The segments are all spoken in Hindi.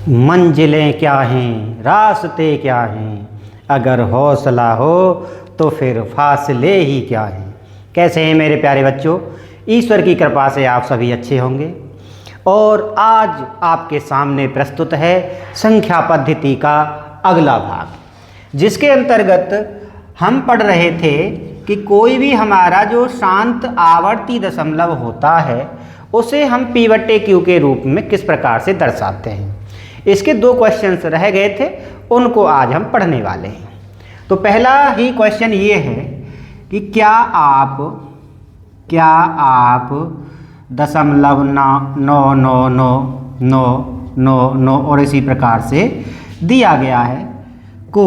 मंजिलें क्या हैं, रास्ते क्या हैं, अगर हौसला हो तो फिर फासले ही क्या हैं। कैसे हैं मेरे प्यारे बच्चों? ईश्वर की कृपा से आप सभी अच्छे होंगे। और आज आपके सामने प्रस्तुत है संख्या पद्धति का अगला भाग, जिसके अंतर्गत हम पढ़ रहे थे कि कोई भी हमारा जो शांत आवर्ती दशमलव होता है उसे हम P/Q के रूप में किस प्रकार से दर्शाते हैं। इसके 2 क्वेश्चंस रह गए थे, उनको आज हम पढ़ने वाले हैं। तो पहला ही क्वेश्चन ये है कि क्या आप 0.9999999 और इसी प्रकार से दिया गया है को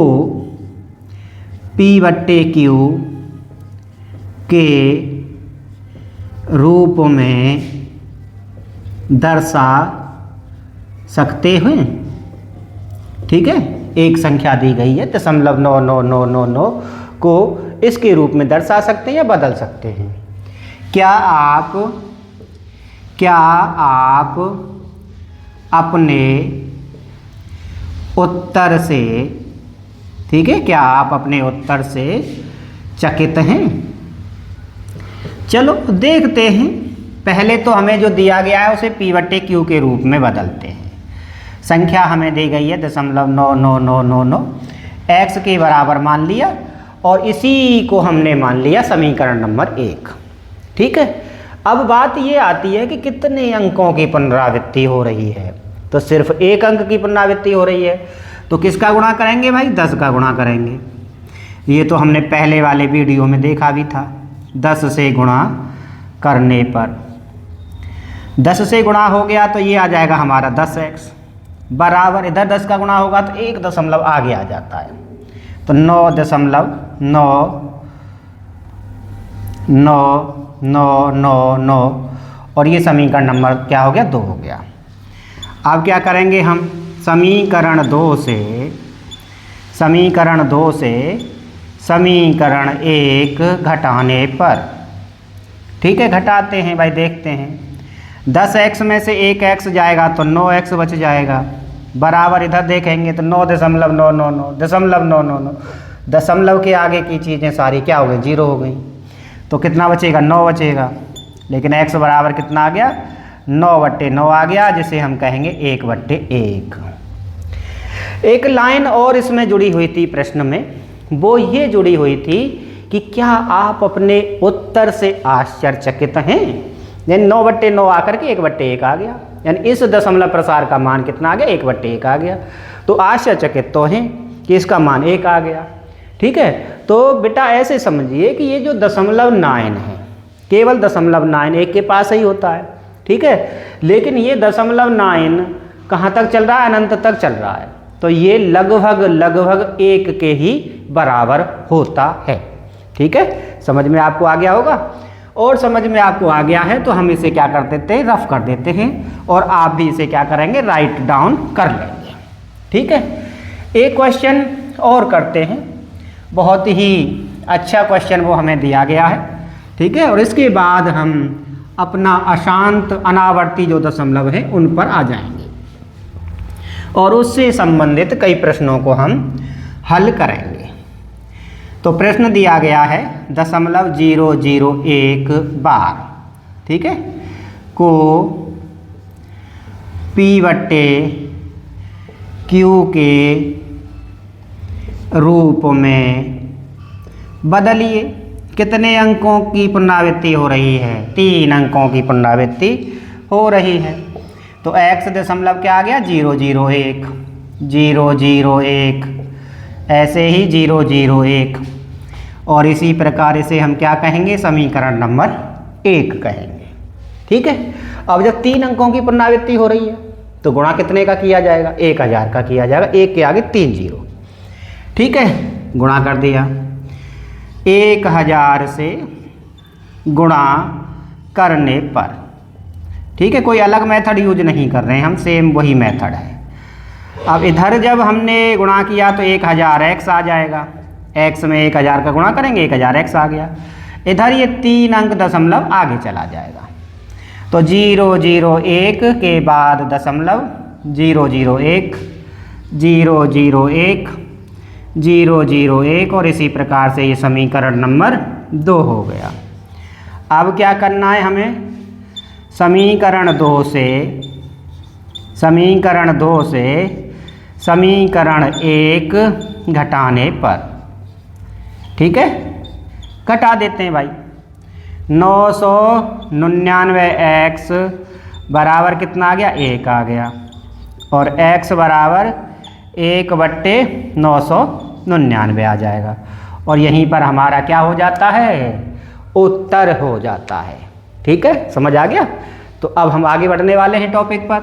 P/Q के रूप में दर्शा सकते हैं। ठीक है, एक संख्या दी गई है 0.99999 को इसके रूप में दर्शा सकते हैं या बदल सकते हैं। क्या आप अपने उत्तर से, ठीक है, क्या आप अपने उत्तर से चकित हैं? चलो देखते हैं। पहले तो हमें जो दिया गया है उसे P/Q के रूप में बदलते हैं। संख्या हमें दी गई है 0.99999, x के बराबर मान लिया और इसी को हमने मान लिया समीकरण नंबर 1। ठीक है, अब बात ये आती है कि कितने अंकों की पुनरावृत्ति हो रही है। तो सिर्फ 1 अंक की पुनरावृत्ति हो रही है, तो किसका गुणा करेंगे भाई? 10 का गुणा करेंगे। ये तो हमने पहले वाले वीडियो में देखा भी था। 10 से गुणा करने पर 10 से गुणा हो गया तो ये आ जाएगा हमारा 10x बराबर, इधर 10 का गुणा होगा तो 1 दशमलव आगे आ जाता है, तो 9.99999 और ये समीकरण नंबर क्या हो गया? 2 हो गया। अब क्या करेंगे हम? समीकरण 2 से समीकरण 1 घटाने पर, ठीक है, घटाते हैं भाई, देखते हैं। 10x में से 1x जाएगा तो 9x बच जाएगा, बराबर इधर देखेंगे तो 9.99999 दशमलव के आगे की चीज़ें सारी क्या हो गई? 0 हो गई। तो कितना बचेगा? 9 बचेगा। लेकिन x बराबर कितना आ गया? 9/9 आ गया, जिसे हम कहेंगे 1/1। एक लाइन और इसमें जुड़ी हुई थी प्रश्न में, वो ये जुड़ी हुई थी कि क्या आप अपने उत्तर से आश्चर्यचकित हैं? यानी 9/9 आकर के 1/1 आ गया, यानी इस दशमलव प्रसार का मान कितना आ गया? 1/1 आ गया। तो आश्चर्यचकित तो हैं कि इसका मान 1 आ गया। ठीक है, तो बेटा ऐसे समझिए कि ये जो 0.9 है, केवल 0.9 1 के पास ही होता है। ठीक है, लेकिन ये 0.9 कहाँ तक चल रहा है? अनंत तक चल रहा है। तो ये लगभग 1 के ही बराबर होता है। ठीक है, समझ में आपको आ गया होगा। और समझ में आपको आ गया है तो हम इसे क्या कर देते हैं? रफ कर देते हैं, और आप भी इसे क्या करेंगे? राइट डाउन कर लेंगे। ठीक है, एक क्वेश्चन और करते हैं, बहुत ही अच्छा क्वेश्चन वो हमें दिया गया है। ठीक है, और इसके बाद हम अपना अशांत अनावर्ती जो दशमलव है उन पर आ जाएंगे और उससे संबंधित कई प्रश्नों को हम हल करेंगे। तो प्रश्न दिया गया है 0.001 बार, ठीक है, को P/Q के रूप में बदलिए। कितने अंकों की पुनरावृत्ति हो रही है? 3 अंकों की पुनरावृत्ति हो रही है। तो x दशमलव क्या आ गया? 0.001 0.001, ऐसे ही 0.001, और इसी प्रकार इसे हम क्या कहेंगे? समीकरण नंबर 1 कहेंगे। ठीक है, अब जब 3 अंकों की पुनरावृत्ति हो रही है तो गुणा कितने का किया जाएगा? 1000 का किया जाएगा, 1 के आगे 3 0। ठीक है, गुणा कर दिया। 1000 से गुणा करने पर, ठीक है, कोई अलग मेथड यूज नहीं कर रहे हैं हम, सेम वही मेथड है। अब इधर जब हमने गुणा किया तो 1000x आ जाएगा, x में 1000 का गुणा करेंगे 1000x आ गया। इधर ये 3 अंक दशमलव आगे चला जाएगा, तो 0.001 के बाद दशमलव 0 0 1 0 0 1 0 0 1 और इसी प्रकार से ये समीकरण नंबर 2 हो गया। अब क्या करना है हमें, समीकरण 2 से समीकरण 1 घटाने पर, ठीक है, घटा देते हैं भाई। 999x बराबर कितना आ गया, 1 आ गया, और x बराबर 1/999 आ जाएगा, और यहीं पर हमारा क्या हो जाता है, उत्तर हो जाता है। ठीक है, समझ आ गया। तो अब हम आगे बढ़ने वाले हैं टॉपिक पर,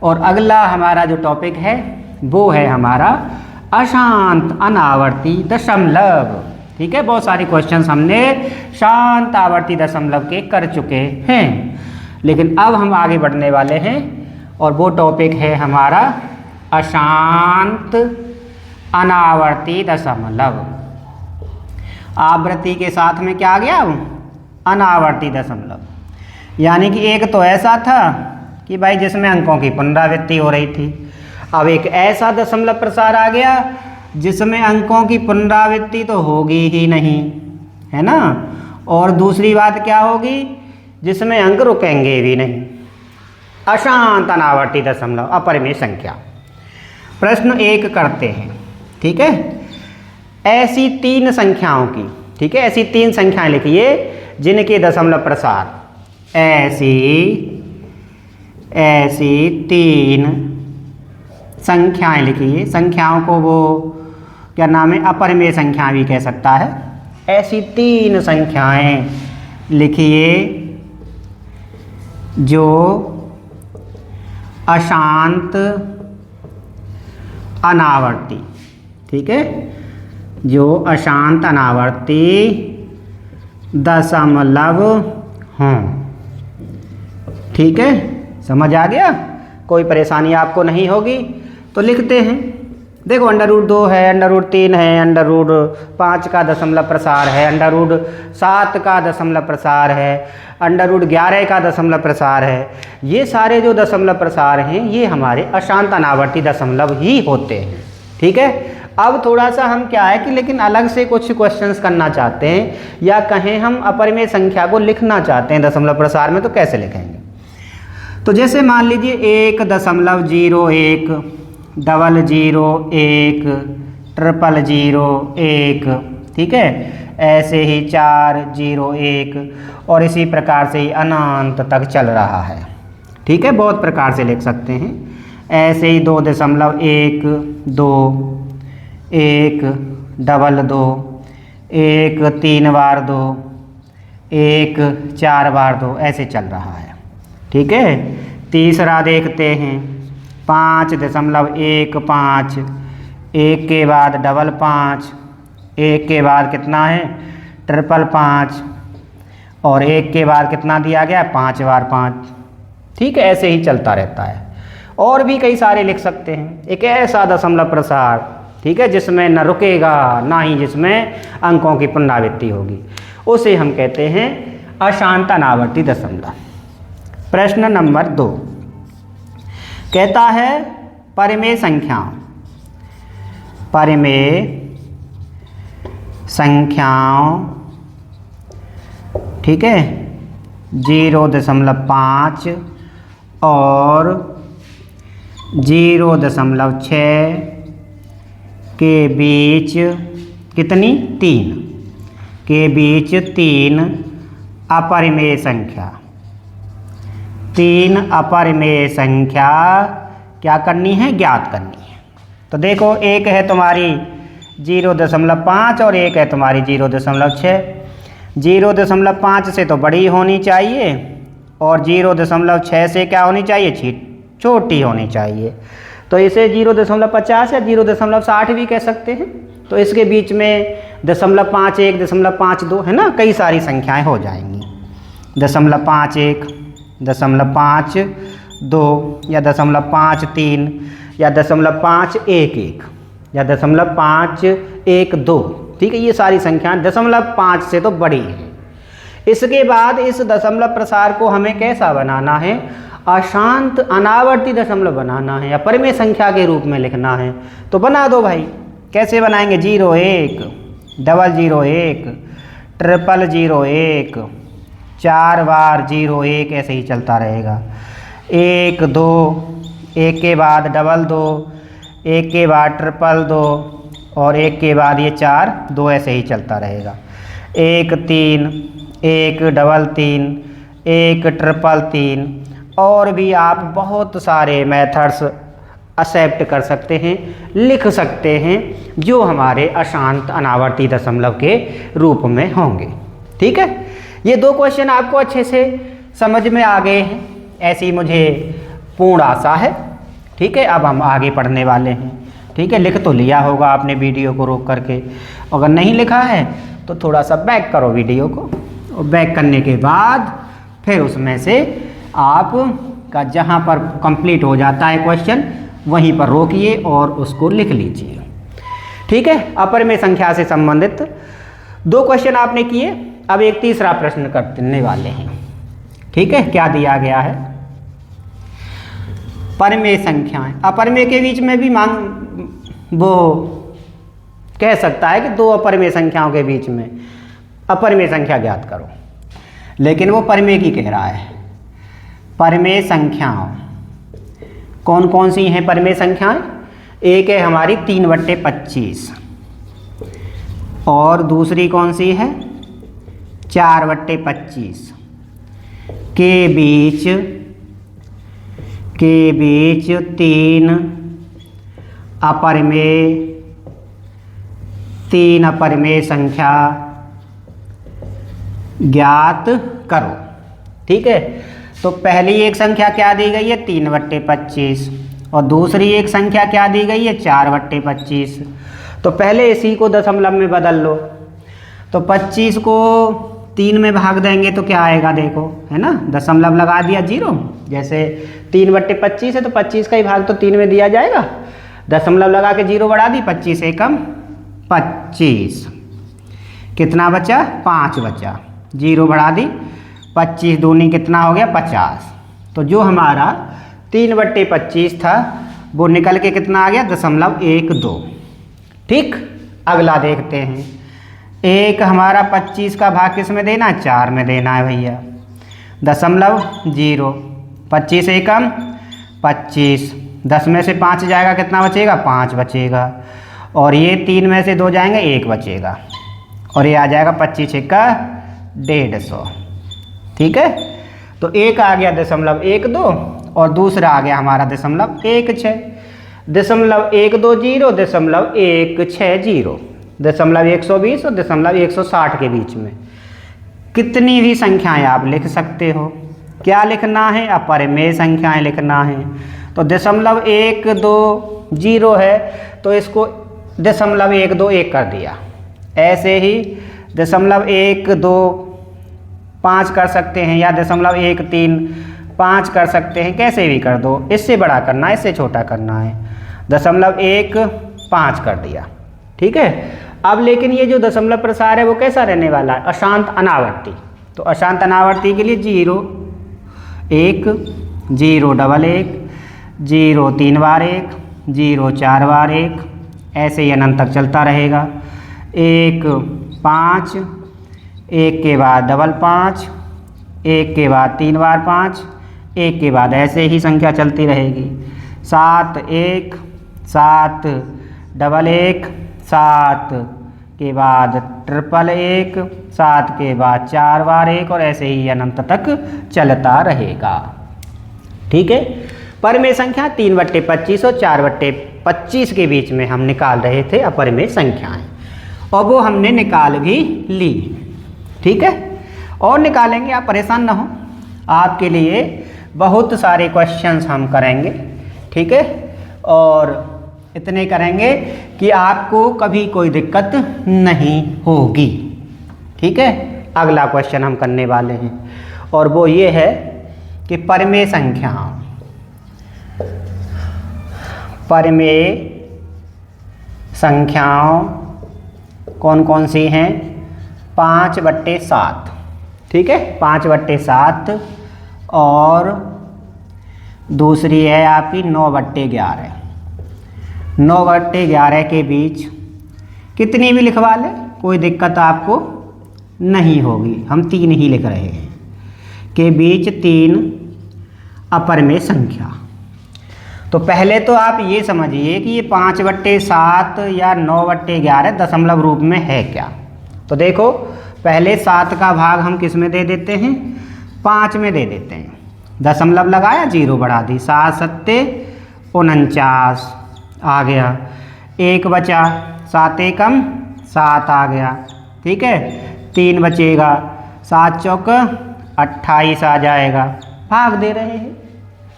और अगला हमारा जो टॉपिक है वो है हमारा अशांत अनावर्ती दशमलव। ठीक है, बहुत सारे क्वेश्चंस हमने शांत आवर्ती दशमलव के कर चुके हैं, लेकिन अब हम आगे बढ़ने वाले हैं और वो टॉपिक है हमारा अशांत अनावर्ती दशमलव। आवृत्ति के साथ में क्या आ गया, अनावर्ती दशमलव। यानी कि एक तो ऐसा था कि भाई जिसमें अंकों की पुनरावृत्ति हो रही थी, अब एक ऐसा दशमलव प्रसार आ गया जिसमें अंकों की पुनरावृत्ति तो होगी ही नहीं, है ना, और दूसरी बात क्या होगी, जिसमें अंक रुकेंगे भी नहीं। अशांत अनावर्ती दशमलव अपरिमेय संख्या। प्रश्न 1 करते हैं। ठीक है, ऐसी 3 संख्याओं की, ठीक है, ऐसी 3 संख्याएं लिखिए जिनके दशमलव प्रसार, ऐसी 3 संख्याएं लिखिए। संख्याओं को वो क्या नाम है, अपरिमेय संख्या भी कह सकता है। ऐसी 3 संख्याएं लिखिए जो अशांत अनावर्ती, ठीक है, जो अशांत अनावर्ती दशमलव हों। ठीक है, समझ आ गया, कोई परेशानी आपको नहीं होगी। तो लिखते हैं, देखो √2 है, √3 है, √5 का दशमलव प्रसार है, √7 का दशमलव प्रसार है, √11 का दशमलव प्रसार है। ये सारे जो दशमलव प्रसार हैं ये हमारे अशांत अनावर्ती दशमलव ही होते हैं। ठीक है, अब थोड़ा सा हम क्या है कि लेकिन अलग से कुछ क्वेश्चंस करना चाहते हैं, या कहें हम अपरिमेय संख्या को लिखना चाहते हैं दशमलव प्रसार में, तो कैसे लिखेंगे। तो जैसे मान लीजिए 1.01 001 000 1, ठीक है, ऐसे ही 401 और इसी प्रकार से ही अनंत तक चल रहा है। ठीक है, बहुत प्रकार से लिख सकते हैं। ऐसे ही 2.1 2 1 2 1 3 बार 2 1 4 बार 2 ऐसे चल रहा है। ठीक है, तीसरा देखते हैं 5.15 1 के बाद 55 1 के बाद कितना है 555 और 1 के बाद कितना दिया गया 5 बार 5। ठीक है, ऐसे ही चलता रहता है। और भी कई सारे लिख सकते हैं। एक ऐसा दशमलव प्रसार, ठीक है, जिसमें न रुकेगा ना ही जिसमें अंकों की पुनरावृत्ति होगी, उसे हम कहते हैं अशांत अनावर्ती दशमलव। प्रश्न नंबर 2 कहता है परिमेय संख्याओं, ठीक है, 0.5 और 0.6 के बीच कितनी 3 के बीच 3 अपरिमेय संख्या, 3 अपरिमेय संख्या क्या करनी है, ज्ञात करनी है। तो देखो एक है तुम्हारी 0.5 और एक है तुम्हारी 0.6। 0.5 से तो बड़ी होनी चाहिए और 0.6 से क्या होनी चाहिए, छोटी होनी चाहिए। तो इसे 0.50 या 0.60 भी कह सकते हैं। तो इसके बीच में 0.51 0.52 है ना, कई सारी संख्याएं हो जाएंगी। 0.51 0.52 या 0.53 या 0.511 या 0.512। ठीक है, ये सारी संख्याएं 0.5 से तो बड़ी है। इसके बाद इस दशमलव प्रसार को हमें कैसा बनाना है, अशांत अनावर्ती दशमलव बनाना है या परिमेय संख्या के रूप में लिखना है तो बना दो भाई। कैसे बनाएंगे? 0 1 0 1 ट्रिपल 0 1 4 बार 0 1 ऐसे ही चलता रहेगा। 1 2 1 के बाद डबल 2 1 के बाद ट्रिपल 2 और 1 के बाद ये 4 2 ऐसे ही चलता रहेगा। 1 3 1 डबल 3 1 ट्रिपल 3 और भी आप बहुत सारे मेथड्स एक्सेप्ट कर सकते हैं, लिख सकते हैं जो हमारे अशांत अनावर्ती दशमलव के रूप में होंगे। ठीक है, ये 2 क्वेश्चन आपको अच्छे से समझ में आ गए हैं, ऐसी मुझे पूर्ण आशा है। ठीक है, अब हम आगे पढ़ने वाले हैं। ठीक है, लिख तो लिया होगा आपने वीडियो को रोक करके, अगर नहीं लिखा है तो थोड़ा सा बैक करो वीडियो को, और बैक करने के बाद फिर उसमें से आप का जहाँ पर कंप्लीट हो जाता है क्वेश्चन वहीं पर रोकिए और उसको लिख लीजिए। ठीक है, अपरिमेय संख्या से संबंधित 2 क्वेश्चन आपने किए, अब एक तीसरा प्रश्न करने वाले हैं। ठीक है, क्या दिया गया है? परिमेय संख्याएं, अपरिमेय के बीच में भी वो कह सकता है कि 2 अपरिमेय संख्याओं के बीच में अपरिमेय संख्या ज्ञात करो, लेकिन वो परिमेय की कह रहा है। परिमेय संख्याओं कौन कौन सी हैं परिमेय संख्याएं? एक है हमारी 3/25 और दूसरी कौन सी है 4/25 के बीच 3 अपरिमेय संख्या ज्ञात करो। ठीक है, तो पहली एक संख्या क्या दी गई है 3/25 और दूसरी एक संख्या क्या दी गई है 4/25। तो पहले इसी को दशमलव में बदल लो, तो 25 को 3 में भाग देंगे तो क्या आएगा देखो, है ना, दशमलव लगा दिया 0। जैसे 3/25 है तो 25 का ही भाग तो 3 में दिया जाएगा, दशमलव लगा के 0 बढ़ा दी, 25 एकम 25, कितना बचा 5 बचा, 0 बढ़ा दी, 25 दूनी कितना हो गया 50। तो जो हमारा 3/25 था वो निकल के कितना आ गया 0.12। ठीक, अगला देखते हैं। एक हमारा 25 का भाग किस में देना है 4 में देना है भैया, 0.0, 25 एकम 25, 10 में से 5 जाएगा कितना बचेगा 5 बचेगा, और ये 3 में से 2 जाएंगे 1 बचेगा, और ये आ जाएगा 25 छक्का 150। ठीक है, तो एक आ गया 0.12 और दूसरा आ गया हमारा 0.16, 0.120, 0.160, 120 और 160 के बीच में कितनी भी संख्याएं आप लिख सकते हो। क्या लिखना है? अपरिमेय संख्याएं लिखना है। तो 0.120 है तो इसको 0.121 कर दिया, ऐसे ही 0.125 कर सकते हैं या 0.135 कर सकते हैं, कैसे भी कर दो, इससे बड़ा करना है इससे छोटा करना है, 0.15 कर दिया। ठीक है, अब लेकिन ये जो दशमलव प्रसार है वो कैसा रहने वाला है? अशांत अनावर्ती। तो अशांत अनावर्ती के लिए 0 1 0 1 1 0 3 बार 1 0 4 बार 1 ऐसे ही अनंत तक चलता रहेगा। 1 5 1 के बाद 5 1 के बाद 3 बार 5 1 के बाद ऐसे ही संख्या चलती रहेगी। 7 1 7 1 1 7 के बाद 1 7 के बाद 4 बार 1 और ऐसे ही अनंत तक चलता रहेगा। ठीक है, परिमेय संख्या 3/25 और 4/25 के बीच में हम निकाल रहे थे अपरिमेय संख्याएं, और वो हमने निकाल भी ली। ठीक है, और निकालेंगे, आप परेशान ना हो, आपके लिए बहुत सारे क्वेश्चंस हम करेंगे। ठीक है, और इतने करेंगे कि आपको कभी कोई दिक्कत नहीं होगी। ठीक है, अगला क्वेश्चन हम करने वाले हैं और वो ये है कि परिमेय संख्याओं कौन कौन सी हैं? 5/7। ठीक है, 5/7 और दूसरी है आपकी 9/11। 9/11 के बीच कितनी भी लिखवा ले, कोई दिक्कत आपको नहीं होगी। हम 3 ही लिख रहे हैं, के बीच 3 अपरिमेय संख्या। तो पहले तो आप ये समझिए कि ये 5/7 या 9/11 दशमलव रूप में है क्या। तो देखो, पहले 7 का भाग हम किस में दे देते हैं, 5 में दे देते हैं। दशमलव लगाया, 0 बढ़ा दी, 7 सत्ते 49 आ गया। 1 बचा, 7 एकम 7 आ गया। ठीक है, 3 बचेगा, 7 चौक 28 आ जाएगा। भाग दे रहे हैं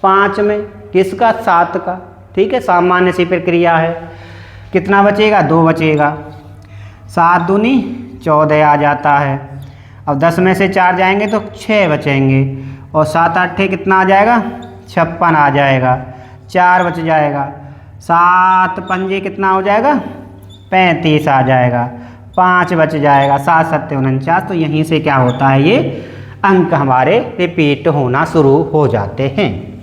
5 में, किसका, 7 का। ठीक है, सामान्य सी प्रक्रिया है। कितना बचेगा, 2 बचेगा। 7 दूनी 14 आ जाता है। अब 10 में से 4 जाएंगे तो 6 बचेंगे, और 7 8 कितना आ जाएगा, 56 आ जाएगा। 4 बच जाएगा, 7 पंजे कितना हो जाएगा, 35 आ जाएगा। 5 बच जाएगा, 7 सत्ते 49। तो यहीं से क्या होता है, ये अंक हमारे रिपीट होना शुरू हो जाते हैं।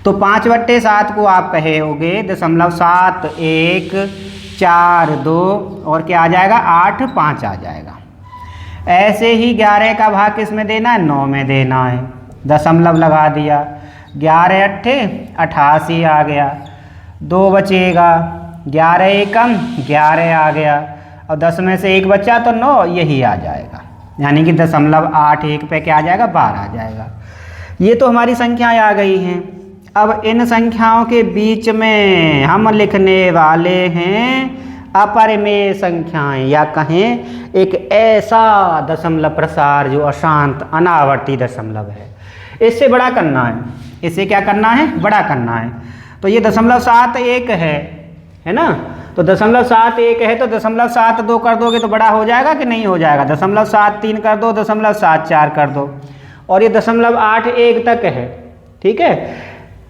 तो 5/7 को आप कहोगे 0.7142, और क्या आ जाएगा, 8 5 आ जाएगा। ऐसे ही 11 का भाग किस में देना है, 9 में देना है। दशमलव लगा दिया, 11 8 88 आ गया। 2 बचेगा, 11 एकम 11 आ गया, और 10 में से 1 बचा तो 9, यही आ जाएगा। यानी कि 0.81 पे क्या आ जाएगा, 12 आ जाएगा। ये तो हमारी संख्याएं आ गई हैं। अब इन संख्याओं के बीच में हम लिखने वाले हैं अपरिमेय संख्याएं, या कहें एक ऐसा दशमलव प्रसार जो अशांत अनावर्ती दशमलव है। इससे बड़ा करना है, इससे क्या करना है, बड़ा करना है। तो ये 0.71 है ना। तो 0.71 है, तो 0.72 कर दोगे तो बड़ा हो जाएगा कि नहीं हो जाएगा। 0.73 कर दो, 0.74 कर दो, और ये 0.81 तक है। ठीक है,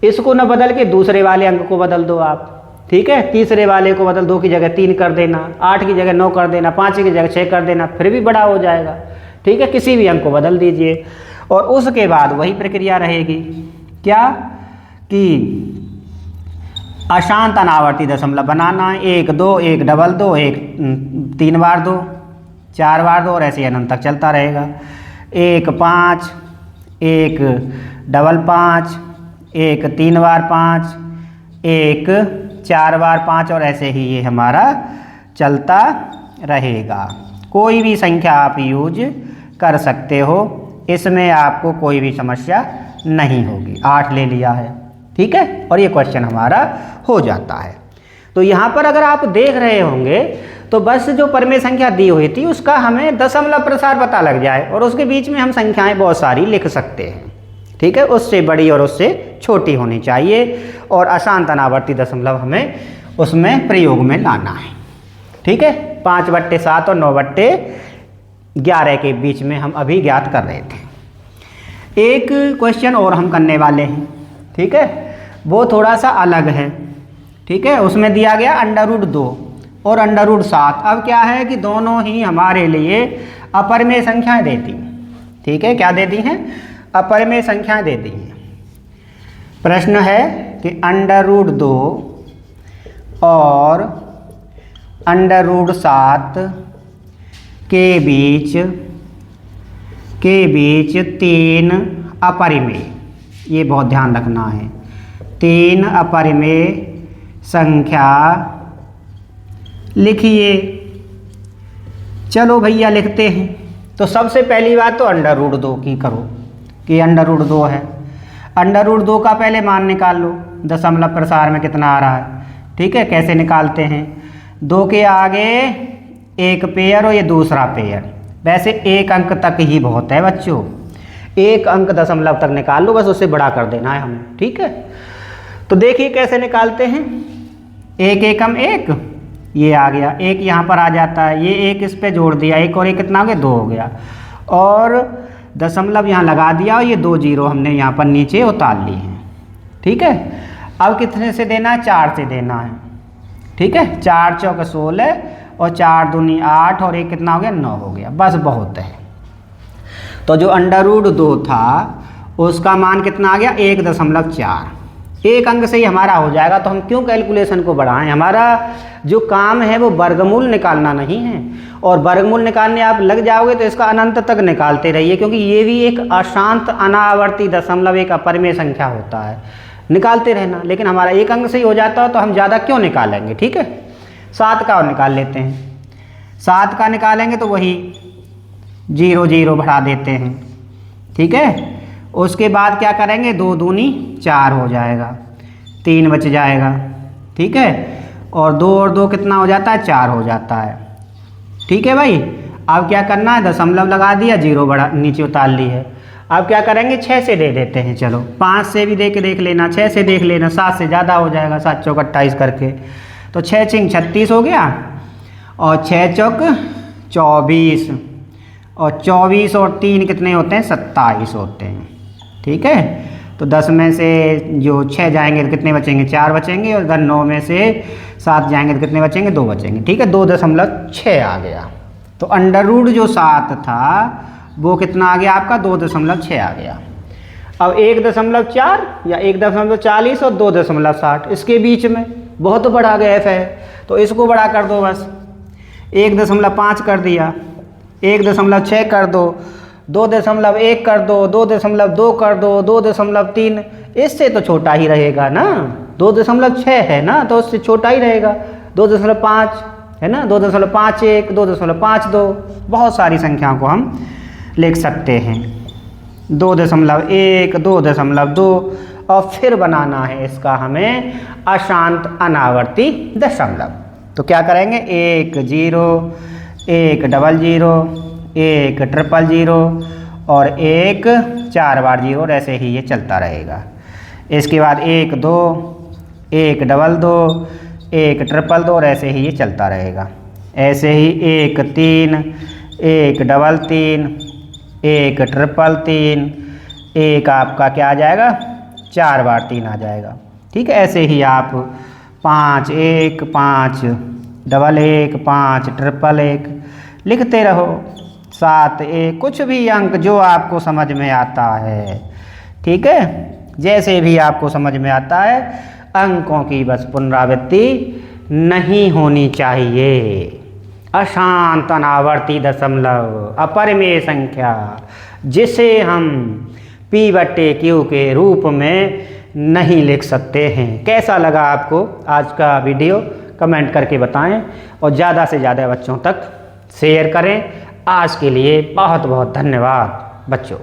इसको न बदल के दूसरे वाले अंक को बदल दो आप। ठीक है, तीसरे वाले को बदल, 2 की जगह 3 कर देना, 8 की जगह 9 कर देना, 5 की जगह 6 कर देना, फिर भी बड़ा हो जाएगा। ठीक है, किसी भी अंक को बदल दीजिए, और उसके बाद वही प्रक्रिया रहेगी, क्या कि अशांत अनावर्ती दशमलव बनाना है। 1 2 1 डबल 2 1 3 बार 2 4 बार 2, और ऐसे अनंत तक चलता रहेगा। 1 5 1 डबल 5 1 3 बार 5 1 4 बार 5, और ऐसे ही ये हमारा चलता रहेगा। कोई भी संख्या आप यूज कर सकते हो, इसमें आपको कोई भी समस्या नहीं होगी। 8 ले लिया है, ठीक है, और ये क्वेश्चन हमारा हो जाता है। तो यहाँ पर अगर आप देख रहे होंगे तो बस जो परिमेय संख्या दी हुई थी उसका हमें दशमलव प्रसार पता लग जाए, और उसके बीच में हम संख्याएं बहुत सारी लिख सकते हैं। ठीक है, उससे बड़ी और उससे छोटी होनी चाहिए, और अशांत अनावर्ती दशमलव हमें उसमें प्रयोग में लाना है। ठीक है, 5/7 और 9/11 के बीच में हम अभी ज्ञात कर रहे थे। एक क्वेश्चन और हम करने वाले हैं। ठीक है, वो थोड़ा सा अलग है। ठीक है, उसमें दिया गया √2 और √7। अब क्या है कि दोनों ही हमारे लिए अपरिमेय संख्याएं देती हैं। ठीक है, क्या देती हैं, अपरिमेय संख्याएं देती हैं। प्रश्न है कि √2 और √7 के बीच 3 अपरिमेय, ये बहुत ध्यान रखना है, 3 अपरिमेय संख्या लिखिए। चलो भैया लिखते हैं। तो सबसे पहली बात तो √2 की करो कि √2 है। √2 का पहले मान निकाल लो, दशमलव प्रसार में कितना आ रहा है। ठीक है, कैसे निकालते हैं, 2 के आगे 1 पेयर और ये दूसरा पेयर, वैसे 1 अंक तक ही बहुत है बच्चों, 1 अंक दशमलव तक निकाल लो, बस उससे बड़ा कर देना है हमें। ठीक है, तो देखिए कैसे निकालते हैं। 1 एकम 1, ये आ गया, 1 यहाँ पर आ जाता है, ये 1 इस पे जोड़ दिया, 1 और 1 कितना हो गया, 2 हो गया, और दशमलव यहाँ लगा दिया, और ये 2 जीरो हमने यहाँ पर नीचे उतार लिए हैं। ठीक है, अब कितने से देना है, 4 से देना है। ठीक है, 4 चौक 16 और 4 दूनी 8, और 1 कितना हो गया, 9 हो गया, बस बहुत है। तो जो √2 था उसका मान कितना आ गया, 1.4। एक अंक से ही हमारा हो जाएगा, तो हम क्यों कैलकुलेशन को बढ़ाएं। हमारा जो काम है वो वर्गमूल निकालना नहीं है, और वर्गमूल निकालने आप लग जाओगे तो इसका अनंत तक निकालते रहिए, क्योंकि ये भी एक अशांत अनावर्ती दशमलव एक अपरिमेय संख्या होता है, निकालते रहना। लेकिन हमारा एक अंक से ही हो जाता है तो हम ज़्यादा क्यों निकालेंगे। ठीक है, 7 का और निकाल लेते हैं। 7 का निकालेंगे तो वही 0 0 बढ़ा देते हैं। ठीक है, उसके बाद क्या करेंगे, 2 दूनी 4 हो जाएगा, 3 बच जाएगा। ठीक है, और 2 और 2 कितना हो जाता है, 4 हो जाता है। ठीक है भाई, अब क्या करना है, दशमलव लगा दिया, 0 बढ़ा नीचे उतार ली है। अब क्या करेंगे, 6 से दे देते हैं। चलो 5 से भी देख लेना, 6 से देख लेना, 7 से ज़्यादा हो जाएगा, 7 चौक 28 करके, तो 6 छिंग 36 हो गया, और 6 चौक 24, और 24 और 3 कितने होते हैं, 27 होते हैं। ठीक है, तो 10 में से जो 6 जाएंगे तो कितने बचेंगे, 4 बचेंगे, और इधर 9 में से 7 जाएंगे तो कितने बचेंगे, 2 बचेंगे। ठीक है, 2.6 आ गया। तो अंडर रूट जो 7 था वो कितना आ गया आपका, 2.6 आ गया। अब 1.4 या 1.40 और 2.60 इसके बीच में बहुत बड़ा गैप है, तो इसको बड़ा कर दो बस। 1.5 कर दिया, 1.6 कर दो, 2.1 कर दो, 2.2 कर दो, 2.3, इससे तो छोटा ही रहेगा ना, 2.6 है ना, तो उससे छोटा ही रहेगा। 2.5 है ना, 2.51, 2.52, बहुत सारी संख्याओं को हम लिख सकते हैं। 2.1, 2.2, और फिर बनाना है इसका हमें अशांत अनावर्ती दशमलव। तो क्या करेंगे, 1 0, 1 00, 1 000 और 1 4 बार 0, और ऐसे ही ये चलता रहेगा। इसके बाद 1 2, 1 2 2, 1 2 और ऐसे ही ये चलता रहेगा। ऐसे ही 1 3, 1 3 3, 1 3 3, 1 आपका क्या आ जाएगा, 4 बार 3 आ जाएगा। ठीक है, ऐसे ही आप 5 1 5 1 1 5 1 1 लिखते रहो। 7 1, कुछ भी अंक जो आपको समझ में आता है। ठीक है, जैसे भी आपको समझ में आता है, अंकों की बस पुनरावृत्ति नहीं होनी चाहिए। अशांत अनावर्ती दशमलव अपरिमेय संख्या, जिसे हम P/Q के रूप में नहीं लिख सकते हैं। कैसा लगा आपको आज का वीडियो, कमेंट करके बताएं, और ज़्यादा से ज़्यादा बच्चों तक शेयर करें। आज के लिए बहुत बहुत धन्यवाद बच्चों।